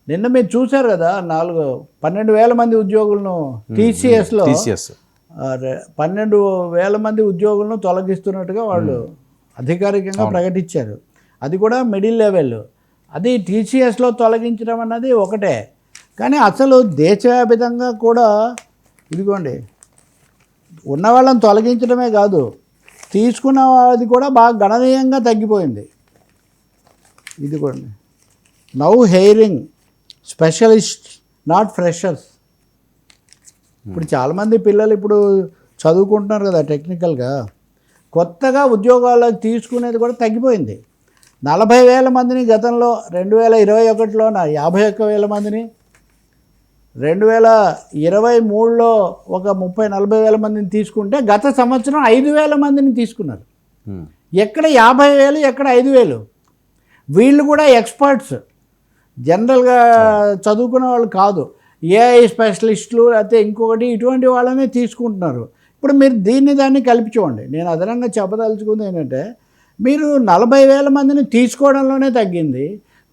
నిన్న మీరు చూశారు కదా 12,000 మంది ఉద్యోగులను టీసీఎస్లో 12,000 మంది ఉద్యోగులను తొలగిస్తున్నట్టుగా వాళ్ళు అధికారికంగా ప్రకటించారు. అది కూడా మిడిల్ లెవెల్. అది టీసీఎస్లో తొలగించడం అన్నది ఒకటే, కానీ అసలు దేశవ్యాప్తంగా కూడా ఇదిగోండి ఉన్న వాళ్ళని తొలగించడమే కాదు, తీసుకున్నది కూడా బాగా గణనీయంగా తగ్గిపోయింది. ఇదిగోండి, నౌ హెయిరింగ్ స్పెషలిస్ట్ నాట్ ఫ్రెషర్స్. ఇప్పుడు చాలామంది పిల్లలు ఇప్పుడు చదువుకుంటున్నారు కదా టెక్నికల్గా, కొత్తగా ఉద్యోగాలకు తీసుకునేది కూడా తగ్గిపోయింది. 40,000 మందిని గతంలో 2021లో 51,000 మందిని, 2023లో ఒక 30,000-40,000 మందిని తీసుకుంటే గత సంవత్సరం 5,000 మందిని తీసుకున్నారు. ఎక్కడ 50,000 ఎక్కడ 5,000? వీళ్ళు కూడా ఎక్స్పర్ట్స్, జనరల్గా చదువుకున్న వాళ్ళు కాదు, ఏఐ స్పెషలిస్టులు లేకపోతే ఇంకొకటి ఇటువంటి వాళ్ళనే తీసుకుంటున్నారు. ఇప్పుడు మీరు దాన్ని కలిపి చూడండి. నేను అదనంగా చెప్పదలుచుకుంది ఏంటంటే, మీరు 40,000 మందిని తీసుకోవడంలోనే తగ్గింది,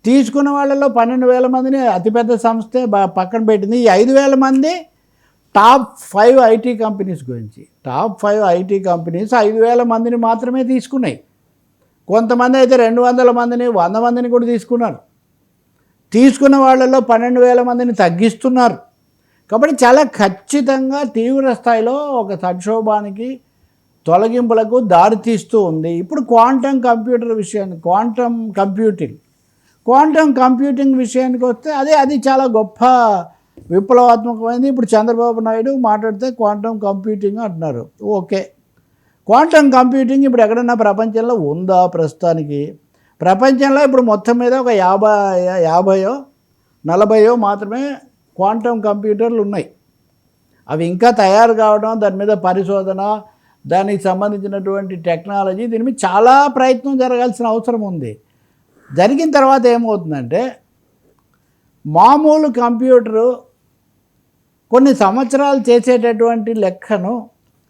తీసుకున్న వాళ్ళలో 12,000 మందిని అతిపెద్ద సంస్థే పక్కన పెట్టింది. ఈ 5,000 మంది టాప్ 5 ఐటీ కంపెనీస్ గురించి. టాప్ 5 ఐటీ కంపెనీస్ 5,000 మందిని మాత్రమే తీసుకున్నాయి. కొంతమంది అయితే 200 మందిని 100 మందిని కూడా తీసుకున్నారు. తీసుకున్న వాళ్ళలో 12,000 మందిని తగ్గిస్తున్నారు. కాబట్టి చాలా ఖచ్చితంగా తీవ్ర స్థాయిలో ఒక సంక్షోభానికి, తొలగింపులకు దారితీస్తూ ఉంది. ఇప్పుడు క్వాంటమ్ కంప్యూటింగ్ విషయానికి వస్తే అది చాలా గొప్ప విప్లవాత్మకమైనది. ఇప్పుడు చంద్రబాబు నాయుడు మాట్లాడితే క్వాంటమ్ కంప్యూటింగ్ అంటున్నారు. ఓకే, క్వాంటమ్ కంప్యూటింగ్ ఇప్పుడు ఎక్కడన్నా ప్రపంచంలో ఉందా? ప్రస్తుతానికి ప్రపంచంలో ఇప్పుడు మొత్తం మీద ఒక 50-40 మాత్రమే క్వాంటమ్ కంప్యూటర్లు ఉన్నాయి. అవి ఇంకా తయారు కావడం, దాని మీద పరిశోధన, దానికి సంబంధించినటువంటి టెక్నాలజీ, దీని మీద చాలా ప్రయత్నం జరగాల్సిన అవసరం ఉంది. జరిగిన తర్వాత ఏమవుతుందంటే, మామూలు కంప్యూటరు కొన్ని సంవత్సరాలు చేసేటటువంటి లెక్కను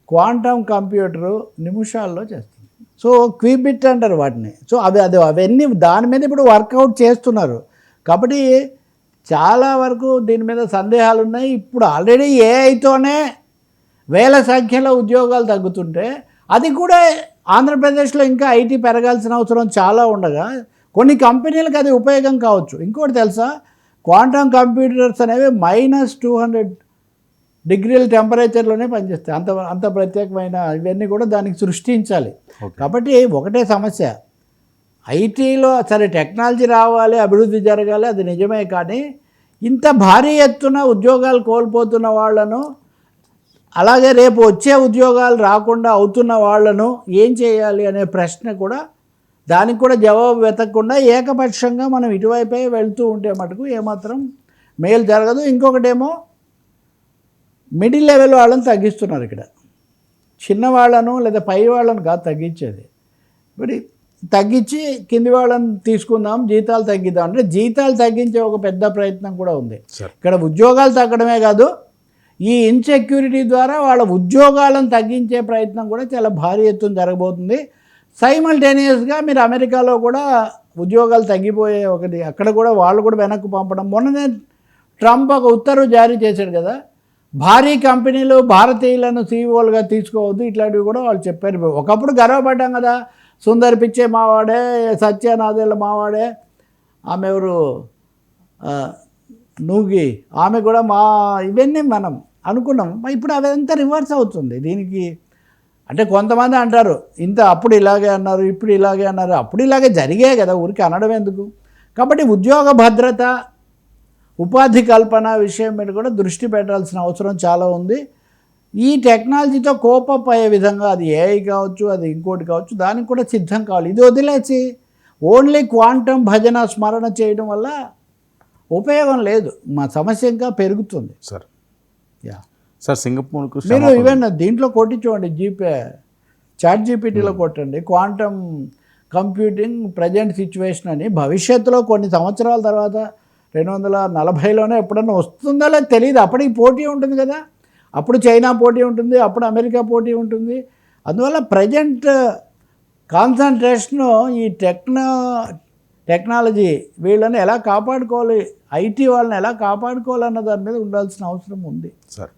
క్వాంటమ్ కంప్యూటరు నిమిషాల్లో చేస్తుంది. సో క్విబిట్ అంటారు వాటిని. సో అవన్నీ దాని మీద ఇప్పుడు వర్కౌట్ చేస్తున్నారు. కాబట్టి చాలా వరకు దీని మీద సందేహాలు ఉన్నాయి. ఇప్పుడు ఆల్రెడీ ఏఐతోనే వేల సంఖ్యలో ఉద్యోగాలు తగ్గుతుంటే, అది కూడా ఆంధ్రప్రదేశ్లో ఇంకా ఐటీ పెరగాల్సిన అవసరం చాలా ఉండగా కొన్ని కంపెనీలకు అది ఉపయోగం కావచ్చు. ఇంకోటి తెలుసా, క్వాంటమ్ కంప్యూటర్స్ అనేవి -200 డిగ్రీల టెంపరేచర్లోనే పనిచేస్తాయి. అంత ప్రత్యేకమైన ఇవన్నీ కూడా దానికి సృష్టించాలి. కాబట్టి ఒకటే సమస్య, ఐటీలో సరే టెక్నాలజీ రావాలి, అభివృద్ధి జరగాలి, అది నిజమే. కానీ ఇంత భారీ ఎత్తున ఉద్యోగాలు కోల్పోతున్న వాళ్ళను, అలాగే రేపు వచ్చే ఉద్యోగాలు రాకుండా అవుతున్న వాళ్ళను ఏం చేయాలి అనే ప్రశ్న కూడా, దానికి కూడా జవాబు వెతకకుండా ఏకపక్షంగా మనం ఇటువైపే వెళ్తూ ఉంటే మటుకు ఏమాత్రం మేలు జరగదు. ఇంకొకటేమో మిడిల్ లెవెల్ వాళ్ళని తగ్గిస్తున్నారు. ఇక్కడ చిన్నవాళ్ళను లేదా పై వాళ్ళను కాదు తగ్గించేది, ఇప్పుడు తగ్గించి కింది వాళ్ళని తీసుకుందాం, జీతాలు తగ్గిద్దాం అంటే జీతాలు తగ్గించే ఒక పెద్ద ప్రయత్నం కూడా ఉంది. ఇక్కడ ఉద్యోగాలు తగ్గడమే కాదు, ఈ ఇన్సెక్యూరిటీ ద్వారా వాళ్ళ ఉద్యోగాలను తగ్గించే ప్రయత్నం కూడా చాలా భారీ ఎత్తున జరగబోతుంది. సైమల్టేనియస్గా మీరు అమెరికాలో కూడా ఉద్యోగాలు తగ్గిపోయే ఒకటి, అక్కడ కూడా వాళ్ళు కూడా వెనక్కి పంపడం. మొన్ననే ట్రంప్ ఒక ఉత్తర్వు జారీ చేశాడు కదా, భారీ కంపెనీలు భారతీయులను సీఈఓలుగా తీసుకోవద్దు, ఇట్లాంటివి కూడా వాళ్ళు చెప్పారు. ఒకప్పుడు గర్వపడ్డాం కదా, సుందర్ పిచ్చే మావాడే, సత్యనాదేళ్ళ మావాడే, ఆమె ఎవరు నూగి, ఆమె కూడా ఇవన్నీ మనం అనుకున్నాం. ఇప్పుడు అదంతా రివర్స్ అవుతుంది. దీనికి అంటే కొంతమంది అంటారు అప్పుడు ఇలాగే అన్నారు, ఇప్పుడు ఇలాగే అన్నారు. అప్పుడు ఇలాగే జరిగే కదా, ఊరికి అనడం ఎందుకు? కాబట్టి ఉద్యోగ భద్రత, ఉపాధి కల్పన విషయం మీద కూడా దృష్టి పెట్టాల్సిన అవసరం చాలా ఉంది. ఈ టెక్నాలజీతో కోపప్ అయ్యే విధంగా, అది ఏఐ కావచ్చు, అది ఇంకోటి కావచ్చు, దానికి కూడా సిద్ధం కావాలి. ఇది వదిలేసి ఓన్లీ క్వాంటమ్ భజన స్మరణ చేయడం వల్ల ఉపయోగం లేదు. మా సమస్య ఇంకా పెరుగుతుంది. సార్ సింగపూర్కు మీరు ఈవెన్ దీంట్లో కొట్టించండి, చాట్ జీపీటీలో కొట్టండి, క్వాంటమ్ కంప్యూటింగ్ ప్రజెంట్ సిచ్యువేషన్ అని. భవిష్యత్తులో కొన్ని సంవత్సరాల తర్వాత 2040లోనే ఎప్పుడన్నా వస్తుందో లేదో తెలియదు. అప్పటికి పోటీ ఉంటుంది కదా, అప్పుడు చైనా పోటీ ఉంటుంది, అప్పుడు అమెరికా పోటీ ఉంటుంది. అందువల్ల ప్రజెంట్ కాన్సన్ట్రేషను ఈ టెక్నాలజీ వీళ్ళని ఎలా కాపాడుకోవాలి, ఐటీ వాళ్ళని ఎలా కాపాడుకోవాలన్న దాని మీద ఉండాల్సిన అవసరం ఉంది. సార్